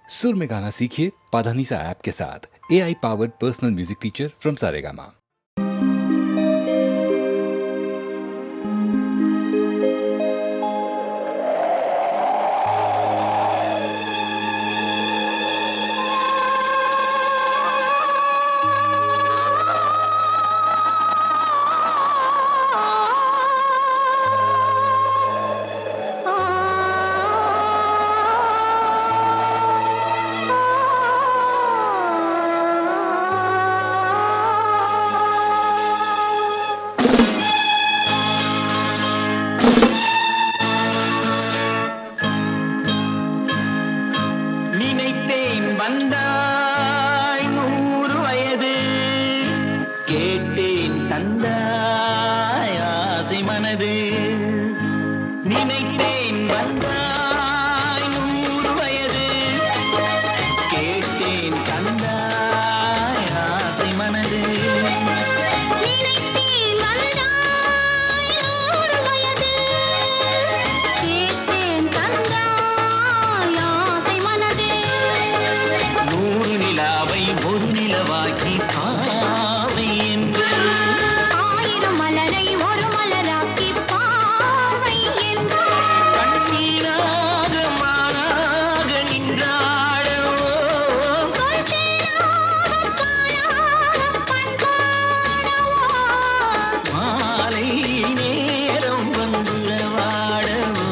सुर में गाना सीखिए पाधानीसा ऐप के साथ। AI powered personal music teacher from Saregama. வந்தாய் 100 வயது கேட்டேன் தந்தாய் ஆசை மனது நினைத்தேன் வந்தாய் 100 வயது கேட்டேன் தந்தாய் ஆசை மனது ஒரு நிலவாக்கி பாவை என்று 1000 மலரை ஒரு மலராக்கி பாவை என்று கண்ணீராக மாறாக நின்றாடோ மாலை நேரம் வந்துரவாடவோ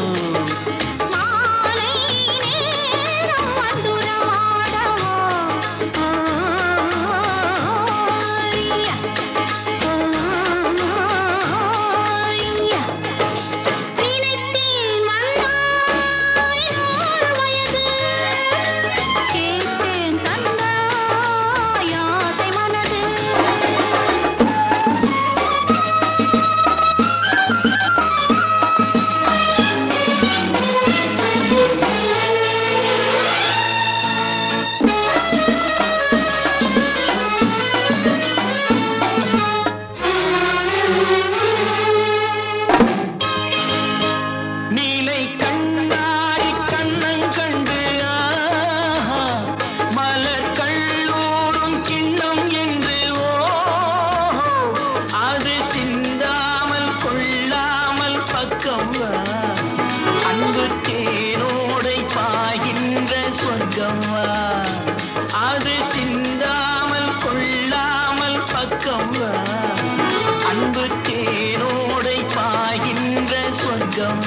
நீலை கண்ணாடி கண்ணன் கண்டு மலர் கல்லூரும் கிண்ணம் என்று அது சிந்தாமல் கொள்ளாமல் பக்கம் அன்பு தேனோடை பாய்கின்ற சொர்க்கம் அது சிந்தாமல் கொள்ளாமல் பக்கம் அன்பு தேனோடை பாய்கின்ற சொர்க்கம்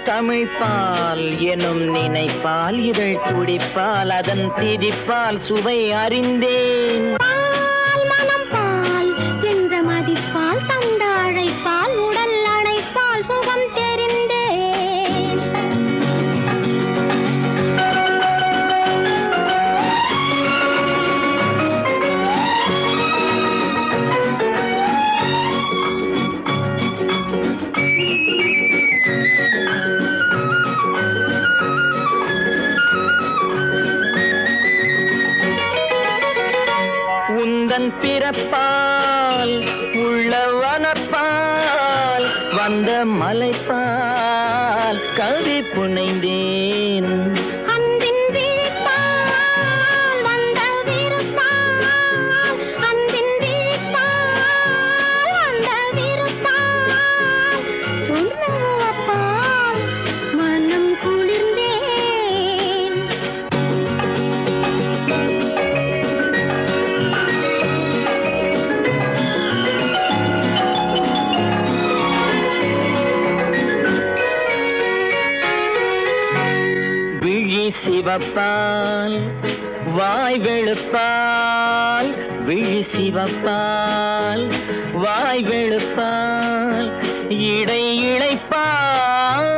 தமிழ்பால் எனும் நினைப்பால் இதழ் துடிப்பால் அதன் திதிப்பால் சுவை அறிந்தேன். பால் மனம் பால் என்ற மதிப்பால் தந்த அழைப்பால் உடல் அணைப்பால் சுகம் தெரிந்தேன். உந்தன் பிறப்பால் உள்ளவனப்பால் வந்த மலைப்பால் கவி புனைந்தேன். அன்பின் விழிப்பால் வந்த விருப்பால் அன்பின் விழிப்பால் வந்த விருப்பால் சொல்லப்பால் மனம் குளிர்ந்தேன். விழி சிவப்பால் வாய் வெளுப்பால் விழி சிவப்பால் வாய் வெளுப்பால் இடை இழைப்பால்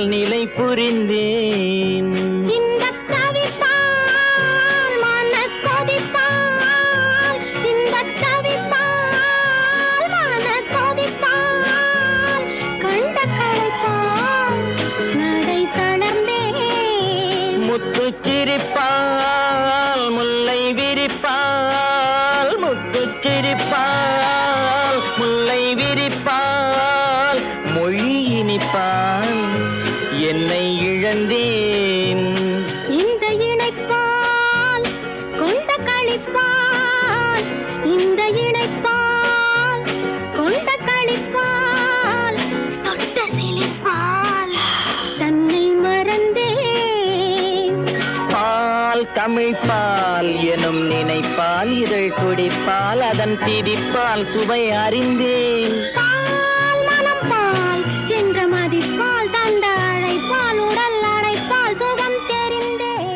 நிலை புரிந்தேன். இன்பத் தவிப்பால் மனக் கொதிப்பால் இன்பத் தவிப்பால் மனக் கொதிப்பால் கண்ட களைப்பால் நடை தளர்ந்தேன். முத்துச் சிரிப்பால் முல்லை விரிப்பால் முத்துச் சிரிப்பால் முல்லை விரிப்பால் மொழி இனிப்பால் என்னை இழந்தேன். இந்த இணைப்பால் கொண்ட களிப்பால் இந்த இணைப்பால் கொண்ட களிப்பால் தொட்ட சிலிப்பால் தன்னை மறந்தேன். பால் தமிழ்பால் எனும் நினைப்பால் இதழ் துடிப்பால் அதன் திதிப்பால் சுவை அறிந்தேன். பால் மனம் பால் என்ற மதிப்பால் தந்த அழைப்பால் உடல் அழைப்பால் சுகம் தெரிந்தேன்.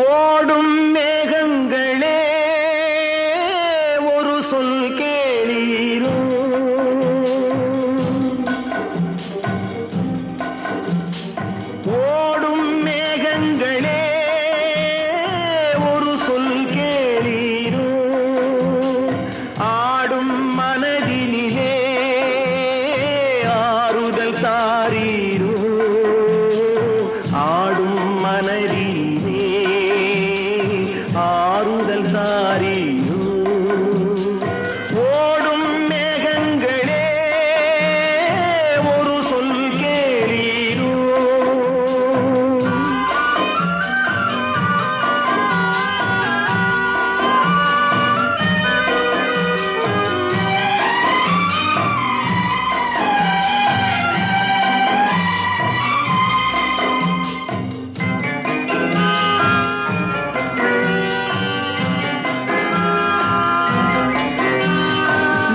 ஓடும் மேகங்களே ஒரு சொல் கேளீரோ, ஓடும் மேகங்களே ஒரு சொல் கேளீரோ, ஆடும் மனதினிலே ஆறுதல் தாரீரோ, ஆடும் மனதினிலே ஆறுதல் தாரீரோ. ஓடும் மேகங்களே ஒரு சொல் கேளீரோ.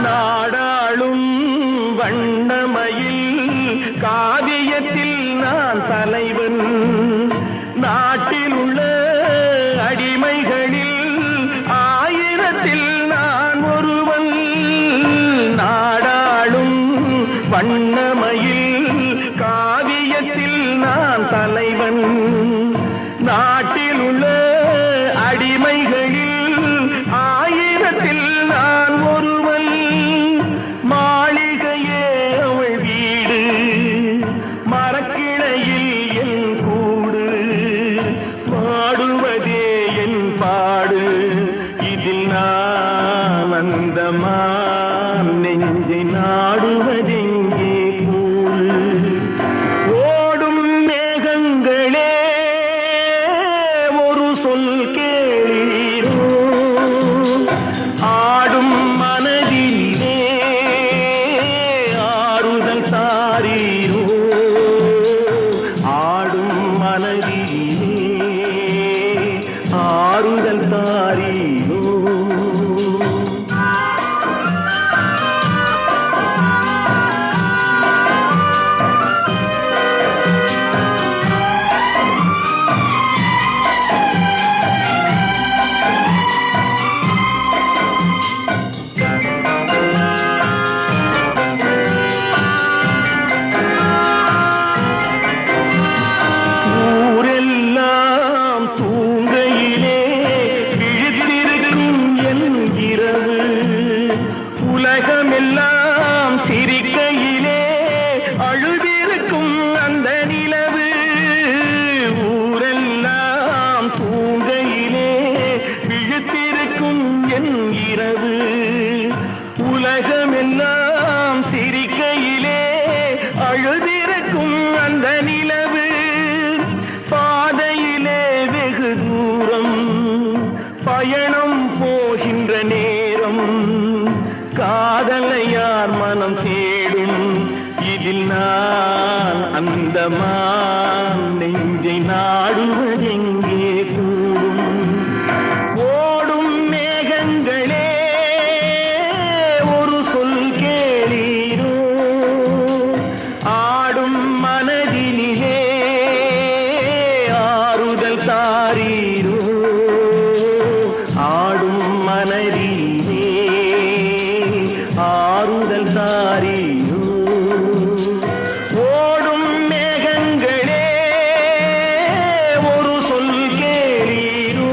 நாடாளும் வண்ணமயில் காவியத்தில் நான் தலைவன், நாட்டில் உள்ள அடிமைகளில் ஆயிரத்தில் நான் ஒருவன். நாடாளும் வண்ணமயில் காவியத்தில் நான் தலைவன், நாட்டில் உள்ள அடிமைகளில் ஆயிரத்தில் நான் ஒருவன். மாளிகையே அவள் வீடு, மரக்கிளையில் என் கூடு, பாடுவதே என் பாடு, இதில் நான் அந்தமான் நெஞ்சை நாடுவதெங்கே கூறு. ஓடும் மேகங்களே ஒரு சொல் கேளீரோ, ஆடும் மனதிலே அந்த மான் நெஞ்சை நாடுவதெங்கே கூடும் ஓடும் மேகங்களே ஒரு சொல் கேளீரோ ஆடும் மனதினிலே ஆறுதல் தாரீரோ ஆடும் மனதிலே ஆறுதல் தாரீரோ ஓடும் மேகங்களே ஒரு சொல் கேளீரோ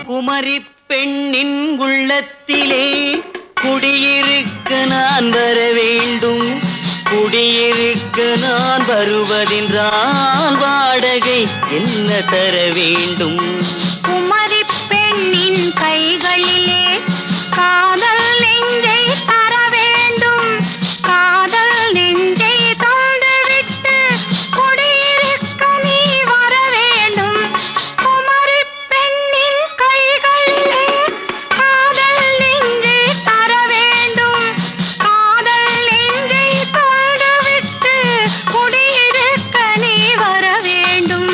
குமரி பெண்ணின் உள்ளத்திலே குடியிருக்க நான் வர வேண்டும். குடியிருக்க நான் வருவதென்றால் வாடகை என்ன தர வேண்டும்? குமரி பெண்ணின் கைகளிலே காதல் நெஞ்சை தர வேண்டும். காதல் நெஞ்சை தந்துவிட்டு குடியிருக்க நீ வர வேண்டும். குமரி பெண்ணின் கைகளிலே காதல் நெஞ்சை தர வேண்டும். காதல் நெஞ்சை தந்துவிட்டு குடியிருக்க நீ வர வேண்டும்.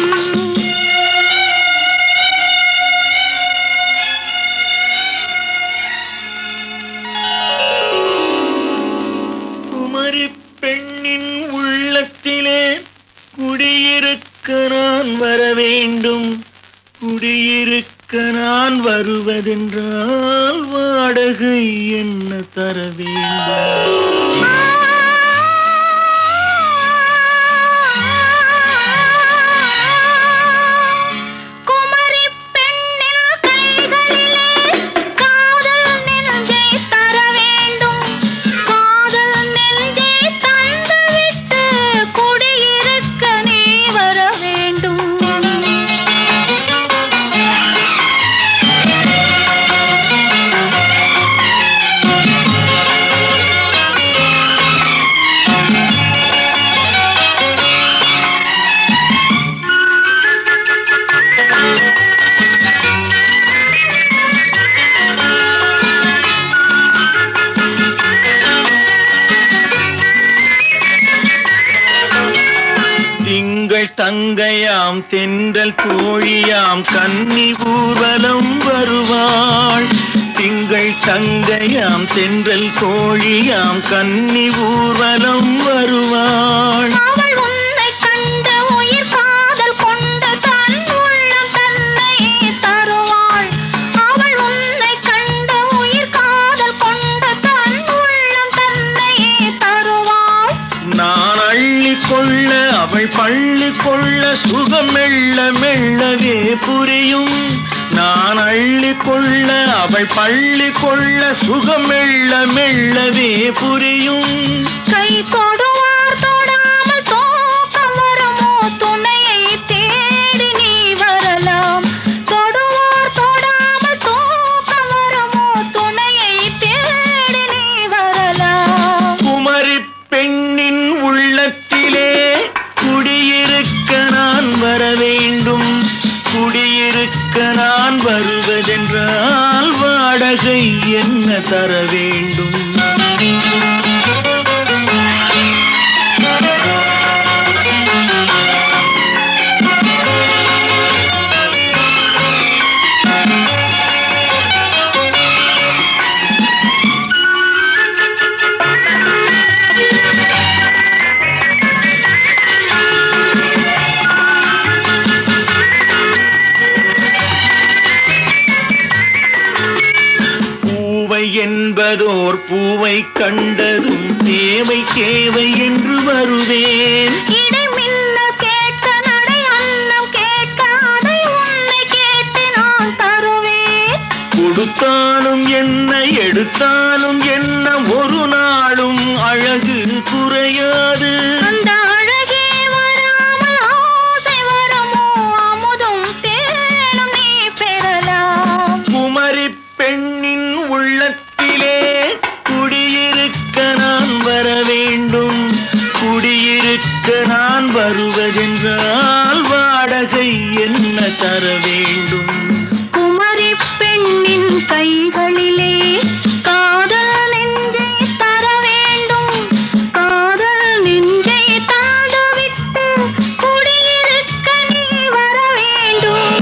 குமரி பெண்ணின் உள்ளத்திலே குடியிருக்க நான் வர வேண்டும். குடியிருக்க நான் வருவதென்றால் வாடகை என்ன தர வேண்டும்? குமரி பெண்ணின் கைகளிலே காதல் நெஞ்சை தர வேண்டும். காதல் நெஞ்சை தந்துவிட்டு குடியிருக்க நீ வர வேண்டும். திங்கள் தங்கையாம் தென்றல் தோழியாம் கன்னி ஊர்வலம் வருவாள். திங்கள் தங்கையாம் தென்றல் தோழியாம் கன்னி ஊர்வலம் வருவாள். அவள் உன்னை கண்டு உயிர் காதல் கொண்டு தன் உள்ளம் தன்னையே தருவாள். அவள் உன்னை கண்டு உயிர் காதல் கொண்டு தன் உள்ளம் தன்னையே தருவாள். நான் அள்ளி கொள்ள அவள் பள்ளி கொள்ள சுகம் மெல்ல மெல்லவே புரியும். நான் அள்ளி கொள்ள அவள் பள்ளி கொள்ள சுகம் மெல்ல மெல்லவே புரியும். கை தொடுவார் தொடாமல் தூக்கம் வருமோ? துணையை தேடி நீ வரலாம். தொடுவார் தொடாமல் தூக்கம் வருமோ? துணையை தேடி நீ வரலாம். குமரி பெண்ணின் உள்ளத்திலே குடியிருக்க நான் வர வேண்டும். குடியிருக்க நான் வருவதென்றால் வாடகை என்ன தர வேண்டும்? என்பதோர் பூவை கண்டதும் தேவை தேவை என்று வருவேன். மறைத்தாலும் என்ன ஒரு நாளும் அழகு குறையாது. அந்த அழகே வராமல் ஆசை வரமோ அமுதும் தேனும் நீ பெறலாம். குமரி பெண்ணின் உள்ளத்திலே குடியிருக்க நான் வர வேண்டும். குடியிருக்க நான் வருவதென்றால் வாடகை என்ன தர வேண்டும்? குமரி பெண்ணின் கைகளிலே காதல் நெஞ்சை தர வேண்டும். காதல் நெஞ்சை தாழ்ந்துவிட்டு குடியிருக்க நீ வர வேண்டும்.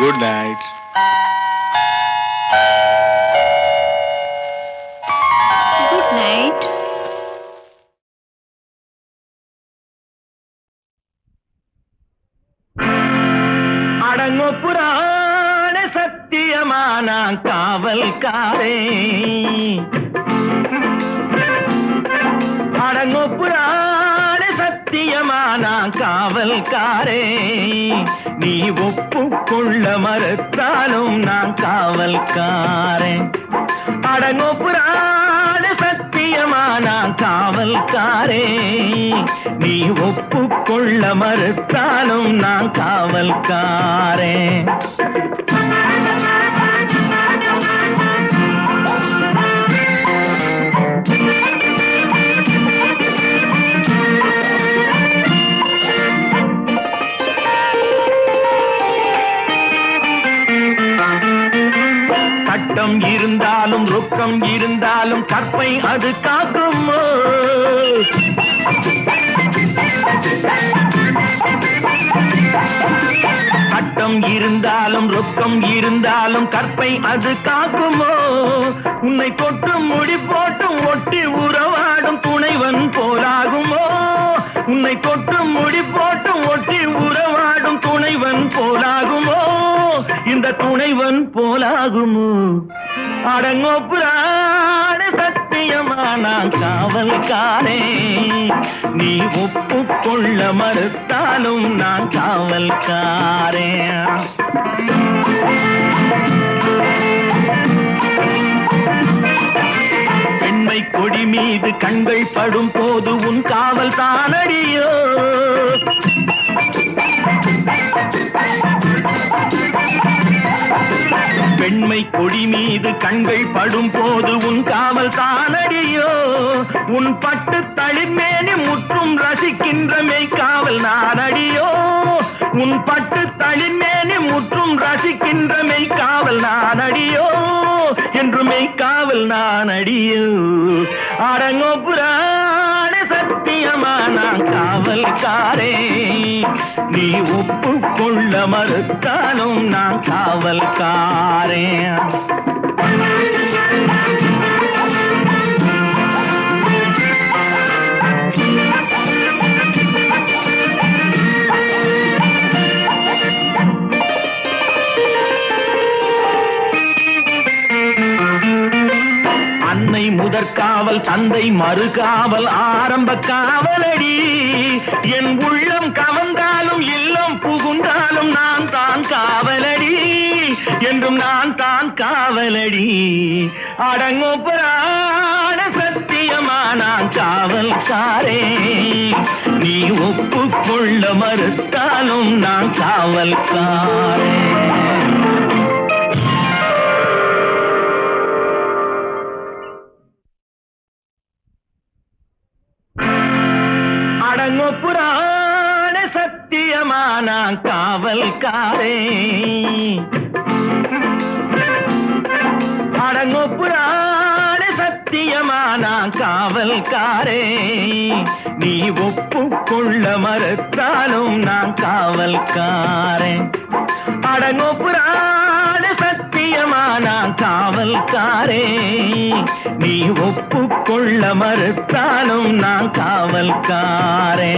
Good night. Good night. அடங்கோ புராண சத்தியமான காவல்காரே. அடங்கோ புராண சத்தியமான காவல்காரே. நீ ஒப்புக்கொள்ள மறுத்தாலும் நான் காவல்காரன். அடங்கோ புராண சத்தியமான காவல்காரே. நீ ஒப்புக்கொள்ள மறுத்தாலும் நான் காவல்காரன். சட்டம் இருந்தாலும் ரொக்கம் இருந்தாலும் கற்பை அது காக்குமோ? சட்டம் இருந்தாலும் ரொக்கம் இருந்தாலும் கற்பை அது காக்குமோ? உன்னை தொட்டு முடி போட்டும் ஒட்டி உறவாடும் துணைவன் போலாகுமோ? உன்னை தொட்டு முடி போட்டும் ஒட்டி உறவாடும் துணைவன் போலாகுமோ? இந்த துணைவன் போலாகுமோ? அடங்கோ புராண சத்தியமான காவல்காரே. நீ ஒப்புக்கொள்ள மறுத்தாலும் நான் காவல்காரே. பெண்மை கொடி மீது கண்கள் படும் போது உன் காவல் தானடியோ? பெண்மை கொடி மீது கண்கள் படும் போது உன் காவல் தானடியோ? உன் பட்டு தளிர்மேனி முற்றும் ரசிக்கின்ற மெய்காவல் நானடியோ? உன் பட்டு தளிர்மேனி முற்றும் ரசிக்கின்ற மெய்காவல் நானடியோ? என்று மெய்காவல் நானடியோ? அடங்கோ புராண சத்தியமான காவல்காரே. நீ ஒப்புக்கொள்ள மறுத்தாலும் நான் காவல்காரே. அன்னை முதற்காவல் தந்தை மறுகாவல் ஆரம்ப காவலடி. என் உள்ளம் கவர்ந்தாலும் இல்லம் புகுந்தாலும் நான் தான் காவலடி. என்றும் நான் தான் காவலடி. அடங்கோ புராண சத்தியமான காவல்காரே. நீ ஒப்புக்கொள்ள மறுத்தாலும் நான் காவல்காரே. அடங்கோ புராண சத்தியமான காவல்காரே. அடங்கோ புராண சத்தியமான காவல்காரே. நீ ஒப்புக்கொள்ள மறுத்தாலும் நான் காவல்காரன். அடங்கோ புராண சத்திய சத்தியமா நான் காவல்காரே, நீ ஒப்புக்கொள்ள மறுத்தாலும் நான் காவல்காரே.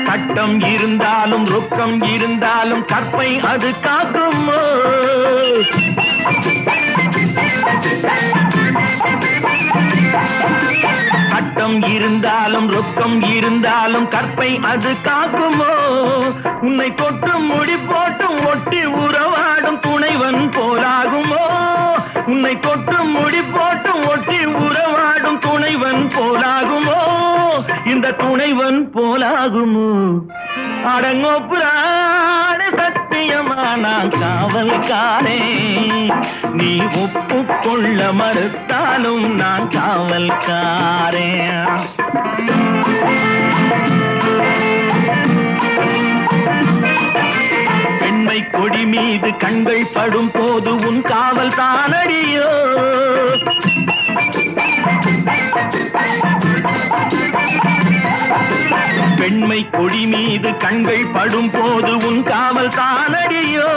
சட்டம் இருந்தாலும் ரொக்கம் இருந்தாலும் கற்பை அது காக்கும். சட்டம் இருந்தாலும் ரொக்கம் இருந்தாலும் கற்பை அது காக்குமோ? உன்னை தொட்டு முடி போட்டும் ஒட்டி உறவாடும் துணைவன் போலாகுமோ? உன்னை தொட்டு முடி போட்டும் ஒட்டி உறவாடும் துணைவன் போலாகுமோ? இந்த துணைவன் போலாகுமோ? அடங்கோ புராண சத்தியமா நான் காவல்காரே, நீ ஒப்புக்கொள்ள மறுத்தாலும் நான் காவல்காரே. பெண்மை கொடி மீது கண்கள் படும் போது உன் காவல் தானடியோ. பெண்மை கொடி மீது கண்கள் படும் போது உன் காவல் தானடியோ.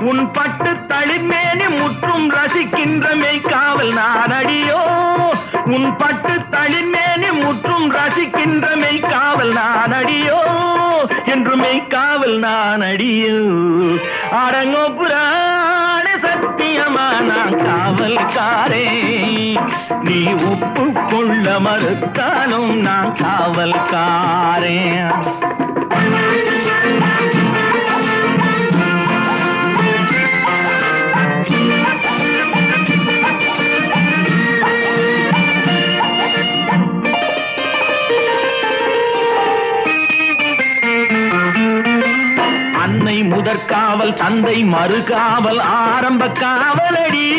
உன் பட்டு தளிர்மேனி முற்றும் ரசிக்கின்ற மெய்காவல் நானடியோ. உன் பட்டு தளிர்மேனி முற்றும் ரசிக்கின்ற மெய்காவல் நானடியோ. என்று மெய்காவல் நானடியோ. அடங்கோ புராண சத்தியமா நான் காவல்காரே, நீ ஒப்புக்கொள்ள மறுத்தாலும் நான் காவல்காரே. அன்னை முதற்காவல் தந்தை மறுகாவல் ஆரம்ப காவலடி.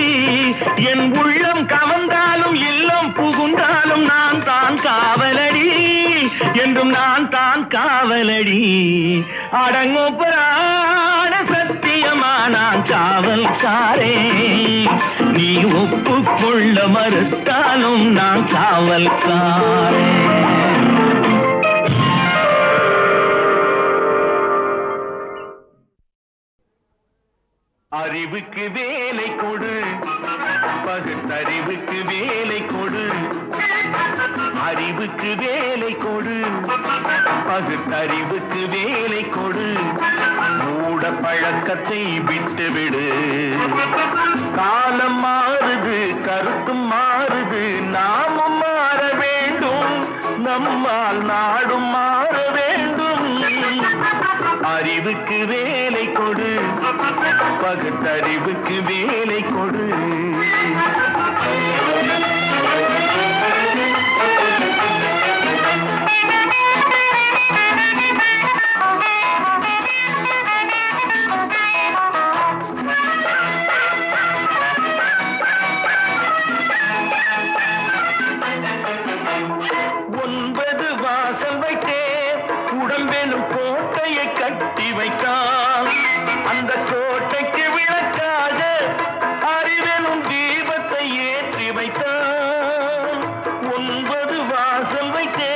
என் உள்ளம் கவர்ந்தாலும் இல்லம் புகுந்தாலும் நான் தான் காவலடி, என்றும் நான் தான் காவலடி. அடங்கோ புராண சத்தியமா நான் காவல்காரே, நீ ஒப்புக்கொள்ள மறுத்தாலும் நான் காவல்காரே. அறிவுக்கு வேலை கொடு, பகுத்தறிவுக்கு வேலை கொடு. அறிவுக்கு வேலை கொடு, பகுத்தறிவுக்கு வேலை கொடு. மூட பழக்கத்தை விட்டுவிடு. காலம் மாறுது, கருத்தும் மாறுது, நாமும் மாற வேண்டும். நம்மால் நாடும் மாற வேண்டும். அறிவுக்கு வேலை கொடு, பகுத்தறிவுக்கு வேலை கொடு. ஒன்பது வாசல் வைத்தே உடம்பெனும் கோட்டையை கட்டி வைத்தான். அந்த கோட்டைக்கு விளக்காக அறிவெனும் தீபத்தை ஏற்றி வைத்தான். 9 வாசல் வைத்தே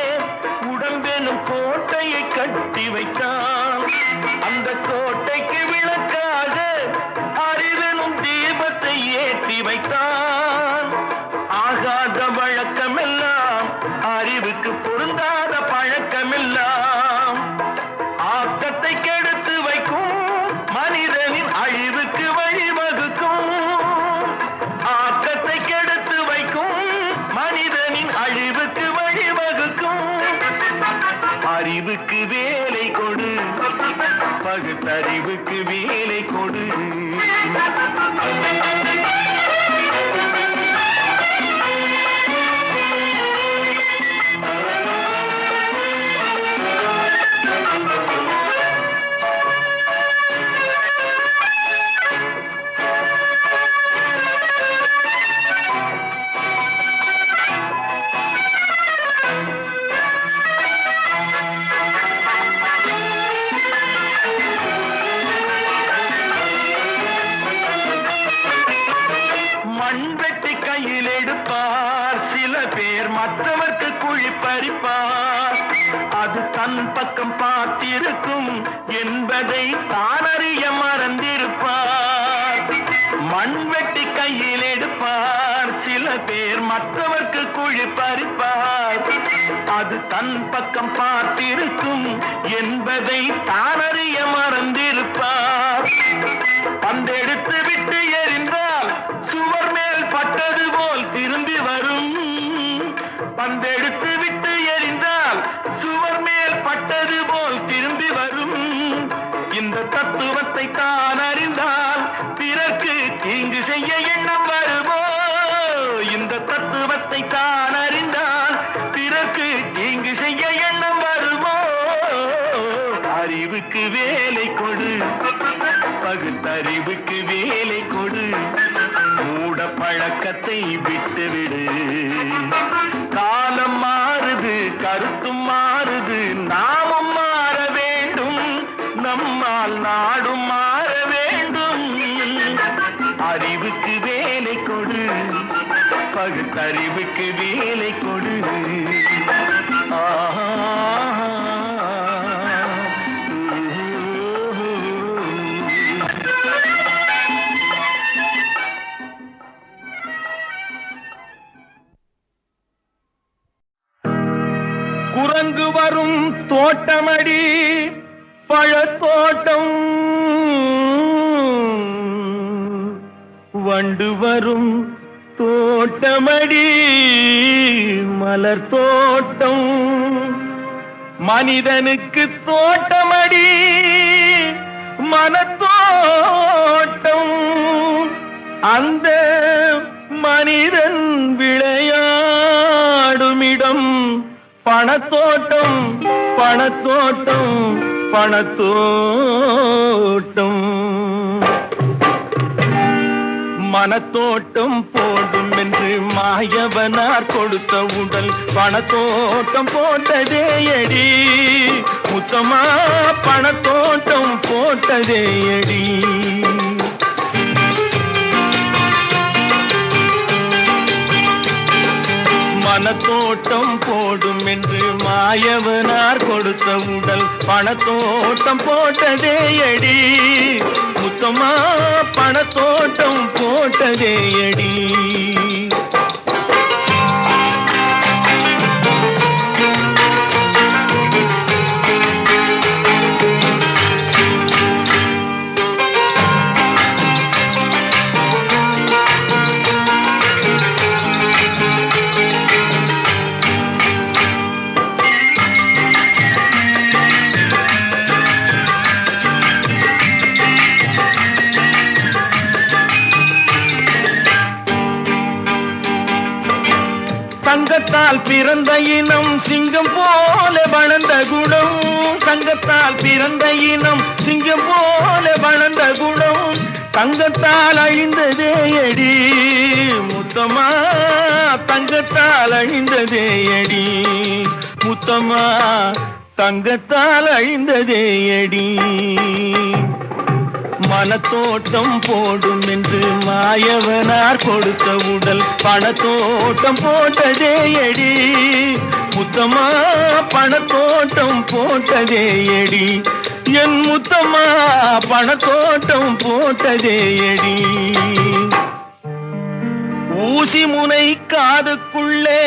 உடம்பெனும் கோட்டையை கட்டி வைத்தான். அந்த கோட்டைக்கு விளக்காக அறிவெனும் தீபத்தை ஏற்றி வைத்தான். ஆகாத வழக்கமெல்லாம், அறிவுக்கு பொருந்தாத பழக்கமெல்லாம் ஆக்கத்தை கெடுத்து வைக்கும், மனிதனின் அழிவுக்கு வழிவகுக்கும். ஆக்கத்தை கெடுத்து வைக்கும், மனிதனின் அழிவுக்கு வழிவகுக்கும். அறிவுக்கு வேலை கொடு, பகுத்தறிவுக்கு வேலை கொடு. மற்றவர்க்கு குழி பறிப்பார். அது தன் பக்கம் பார்த்திருக்கும் என்பதை தானறிய மறந்திருப்பார். மண் வெட்டி கையில் எடுப்பார் சில பேர், மற்றவர்க்கு குழி பறிப்பார். அது தன் பக்கம் பார்த்திருக்கும் என்பதை தானறிய மறந்திருப்பார். பந்தெடுத்து விட்டு எறிந்தால் சுவர் மேல் பட்டது போல் திரும்பி வரும். பந்தெடுத்து விட்டு எறிந்தால் சுவர் மேல் பட்டது போல் திரும்பி வரும். இந்த தத்துவத்தை தான் அறிந்தால் பிறர்க்கு தீங்கு செய்ய எண்ணம் வருமோ? இந்த தத்துவத்தை தான் அறிந்தால் பிறர்க்கு தீங்கு செய்ய எண்ணம் வருமோ? அறிவுக்கு வேலை கொடு, பகுத்தறிவுக்கு வேலை கொடு, மூட பழக்கத்தை விட்டுவிடு. காலம் மாறுது, கருத்தும் மாறுது, நாமும் மாற வேண்டும், நம்மால் நாடும் மாற வேண்டும். அறிவுக்கு வேலை கொடு, பகுத்தறிவுக்கு வேலை கொடு. குரங்கு வரும் தோட்டமடி பழத்தோட்டம், வண்டு வரும் தோட்டமடி மலர் தோட்டம். மனிதனுக்கு தோட்டமடி மனத்தோட்டம். அந்த மனிதன் விளையாடுமிடம் பணத்தோட்டம், பணத்தோட்டம், பணத்தோட்டம். மனத்தோட்டம் போடும் என்று மாயவனார் கொடுத்த உடல் பணத்தோட்டம் போட்டதே அடி. முத்தமா பணத்தோட்டம் போட்டதே அடி. மனத்தோட்டம் போடும் என்று மாயவனார் கொடுத்த உடல் பணத்தோட்டம் போட்டதே அடி. முத்தமா பணத்தோட்டம் போட்டதே அடி. சங்கத்தால் பிறந்த இனம் சிங்கம் போல வளர்ந்த குணம். சங்கத்தால் பிறந்த இனம் சிங்கம் போல வளர்ந்த குணம். தங்கத்தால் அழிந்ததே அடி. முத்தமா தங்கத்தால் அழிந்ததே அடி. முத்தமா தங்கத்தால் அழிந்ததே அடி. மனத்தோட்டம் போடும் என்று மாயவனார் கொடுத்த உடல் பணத்தோட்டம் போட்டதே அடி. முத்தமா பணத்தோட்டம் போட்டதே அடி. என் முத்தமா பணத்தோட்டம் போட்டதே அடி. ஊசி முனை காதுக்குள்ளே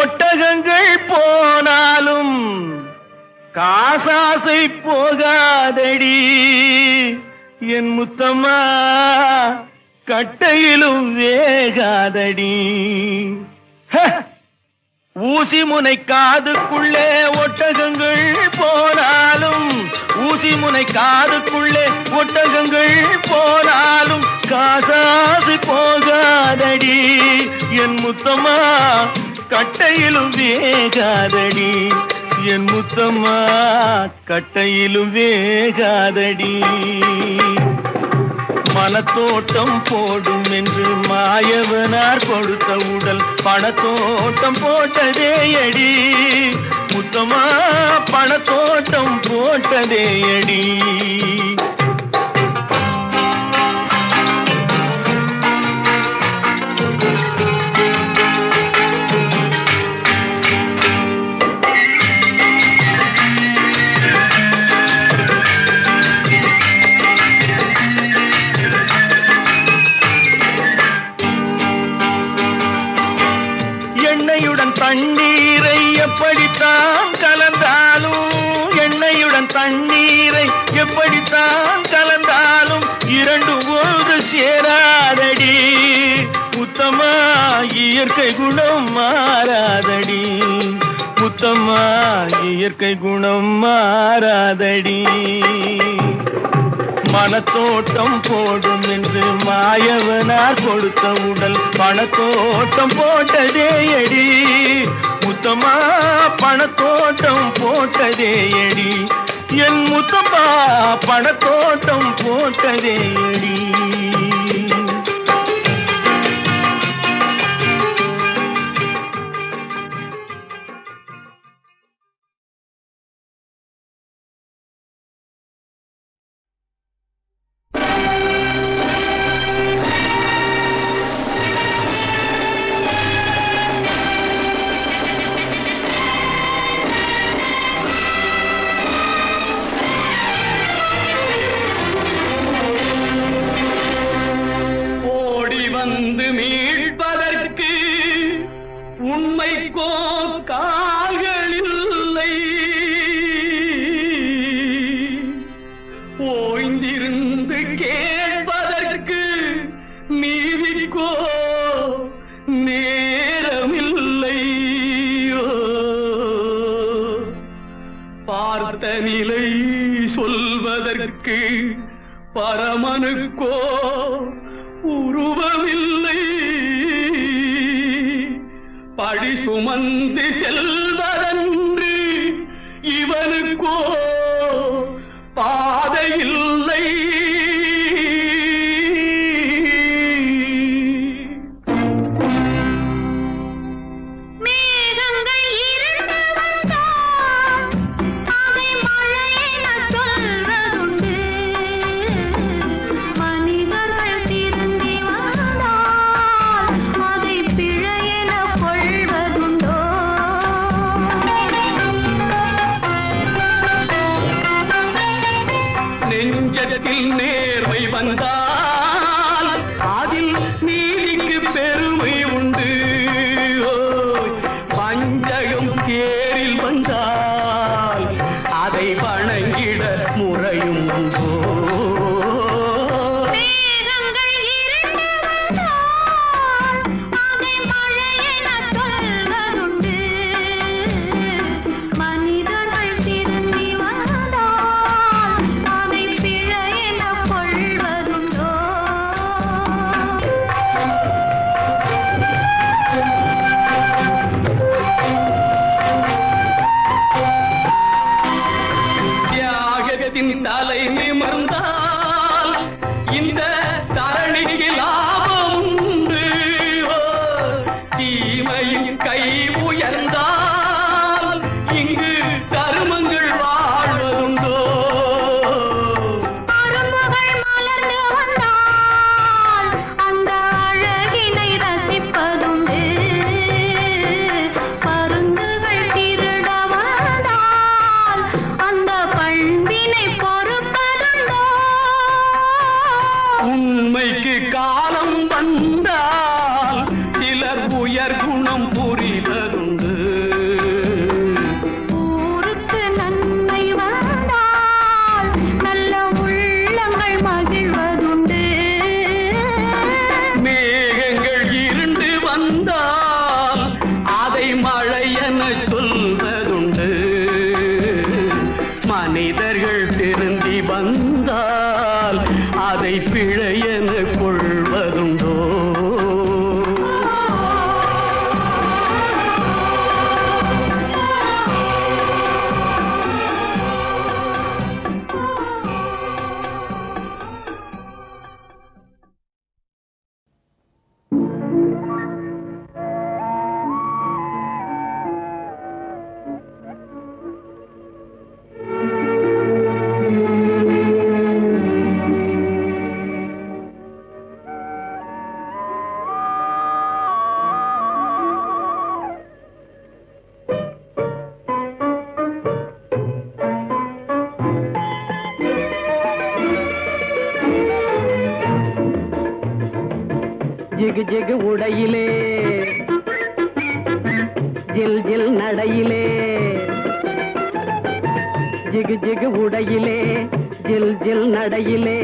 ஒட்டகங்கள் போனாலும் காசாசை போகாதடி. என் முத்தம்மா கட்டையிலும் வேகாதடி. ஊசி முனை காதுக்குள்ளே ஒட்டகங்கள் போனாலும், ஊசி முனை காதுக்குள்ளே ஒட்டகங்கள் போனாலும் காசாசை போகாதடி. என் முத்தம்மா கட்டையிலும் வேகாதடி. என் முத்தம்மா கட்டையிலும் வேகாதடி. மனத்தோட்டம் போடும் என்று மாயவனார் கொடுத்த உடல் பணத்தோட்டம் போட்டதே அடி. முத்தமா பணத்தோட்டம் போட்டதே அடி. தண்ணீரை எப்படித்தான் கலந்தாலும் இரண்டு ஒன்று சேராதடி முத்தம்மா, இயற்கை குணம் மாறாதடி முத்தம்மா, இயற்கை குணம் மாறாதடி. மனத்தோட்டம் போடும் என்று மாயவனார் கொடுத்த உடல் பணத்தோட்டம் போட்டதே அடி முத்தம்மா, பணத்தோட்டம் போட்டதே அடி என் முத்தம்மா, பணத்தோட்டம் போட்டதே அடி. வந்து மீட்பதற்கு உண்மைக்கோ கால்களில்லை, ஓய்ந்திருந்து கேட்பதற்கு நீதிக்கோ நேரமில்லை. பார்த்த நிலை சொல்வதற்கு பரமனுக்கோ உருவமில்லை. படி சுமந்து செல்வதன்று இவனுக்கோ பாதையில்லை. நேர்மை வந்தால் அதில் நீதிக்கு பெருமை உண்டு. பஞ்சகம் தேரில் வந்தால் அதை வணங்கிட முறையும் உண்டோ. தலை நிமிர்ந்தால் இந்த தரணிக்கு லாபம் உண்டு. தீமையின் கை உயர்ந்தால் இங்கு தருமங்கள் வாழ்வதுண்டோ. அரும்புகள் மலர்ந்து வந்தால் அந்த அழகினை ரசிப்பதுண்டு. பருந்துகள் திருட வந்தால் அந்த பண்பினை உண்மைக்கு காலம் வந்தால் சிலர் உயர் குணம் புரிவதுண்டு. ஊருக்கு நன்மை வந்தால் நல்ல உள்ளங்கள் மகிழ்வதுண்டு. மேகங்கள் இருண்டு வந்தால் அதை மழை என சொல்வதுண்டு. மனிதர்கள் திருந்தி வந்தால் அதை பிழை என கொள்வதுண்டோ. ஜிகு ஜிகு உடையிலே ஜில் ஜில் நடையிலே ஜிகு ஜிகு உடையிலே ஜில் ஜில் நடையிலே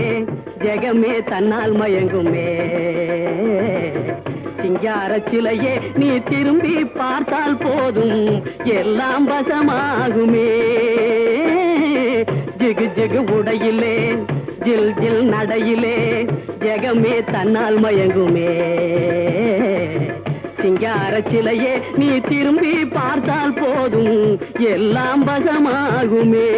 ஜெகமே தன்னால் மயங்குமே சிங்கார சிலையே நீ திரும்பி பார்த்தால் போதும் எல்லாம் வசமாகுமே ஜிகு ஜிகு உடையிலே ஜில் ஜில் நடையிலே ஜெகமே தன்னால் மயங்குமே சிங்கார சிலையே நீ திரும்பி பார்த்தால் போதும் எல்லாம் வசமாகுமே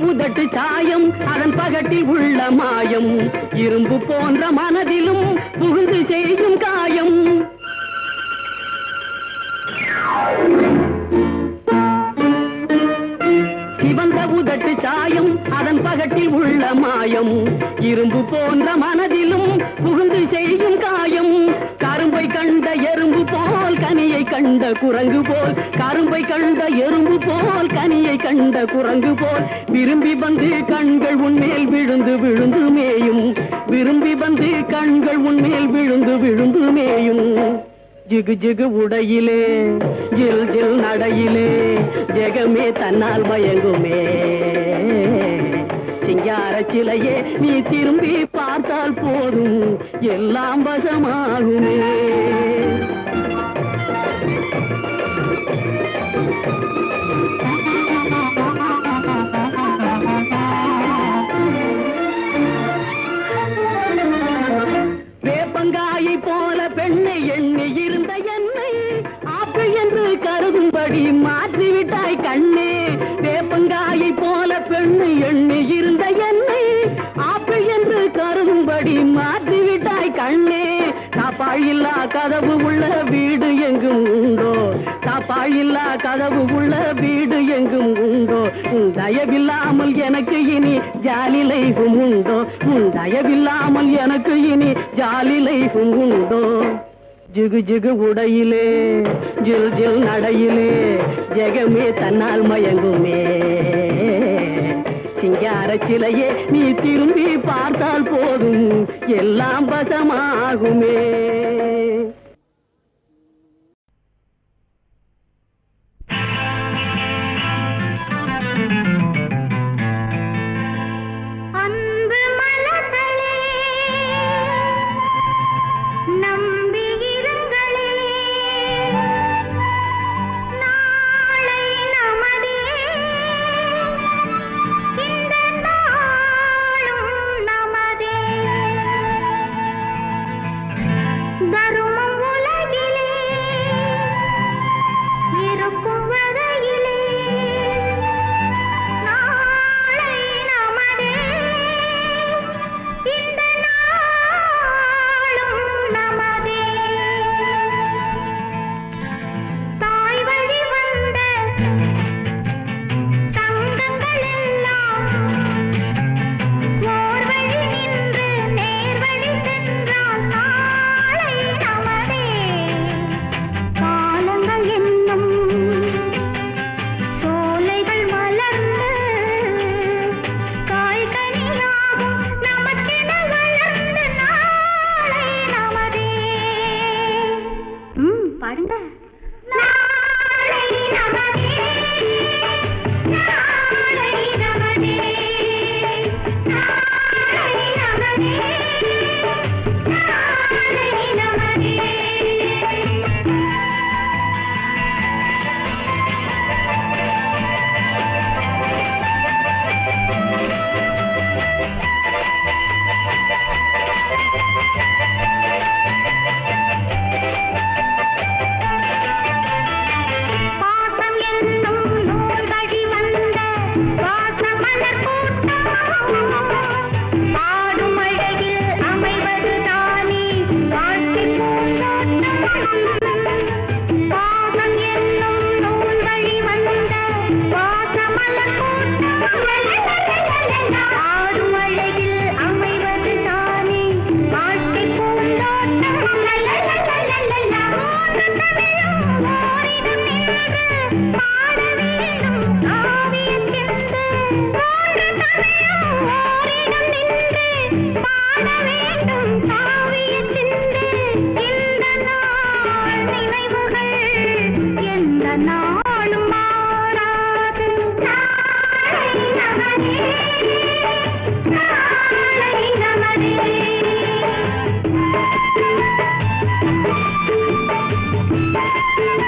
உதட்டு சாயம் அதன் பகட்டில் உள்ள மாயம் இரும்பு போன்ற மனதிலும் புகுந்து செய்யும் காயம் சிவந்த உதட்டு சாயம் அதன் பகட்டில் உள்ள மாயம் இரும்பு போன்ற மனதிலும் புகுந்து செய்யும் காயம் கரும்பை கண்ட எறும்பு போல் கனியை கண்ட குரங்கு போல் கரும்பை கண்ட எறும்பு போல் கனியை கண்ட குரங்கு போல் விரும்பி வந்து கண்கள் உன்மேல் விழுந்து விழுந்து மேயும் விரும்பி வந்து கண்கள் உன்மேல் விழுந்து விழுந்து மேயும் ஜிகு ஜிகு உடையிலே ஜில் ஜில் நடையிலே ஜெகமே தன்னால் மயங்குமே சிங்கார சிலையே நீ திரும்பி பார்த்தால் போதும் எல்லாம் வசமாகுமே வேப்பங்காயை போல பெண்ணை எண்ணி இருந்த என்னை ஆப்பிள் என்று கருதும்படி மாற்றிவிட்டாய் கண்ணே வேப்பங்காயை போல பெண்ணை எண்ணி இருந்த என்னை ஆப்பிள் என்று கருதும்படி மாற்றிவிட்டாய் கண்ணே தாப்பாயில்லா கதவு உள்ள வீடு எங்கும் உண்டோ தாப்பாயில்லா கதவு உள்ள வீடு எங்கும் உண்டோ தயவில்லாமல் எனக்கு இனி ஜாலி லைஃபும் உண்டோ தயவில்லாமல் எனக்கு இனி ஜாலி லைஃபும் உண்டோ ஜிகு ஜிகு உடையிலே ஜில் ஜில் நடையிலே ஜெகமே தன்னால் மயங்குமே சிங்கார சிலையே நீ திரும்பி பார்த்தால் போதும் எல்லாம் வசமாகுமே தருமம் ஆ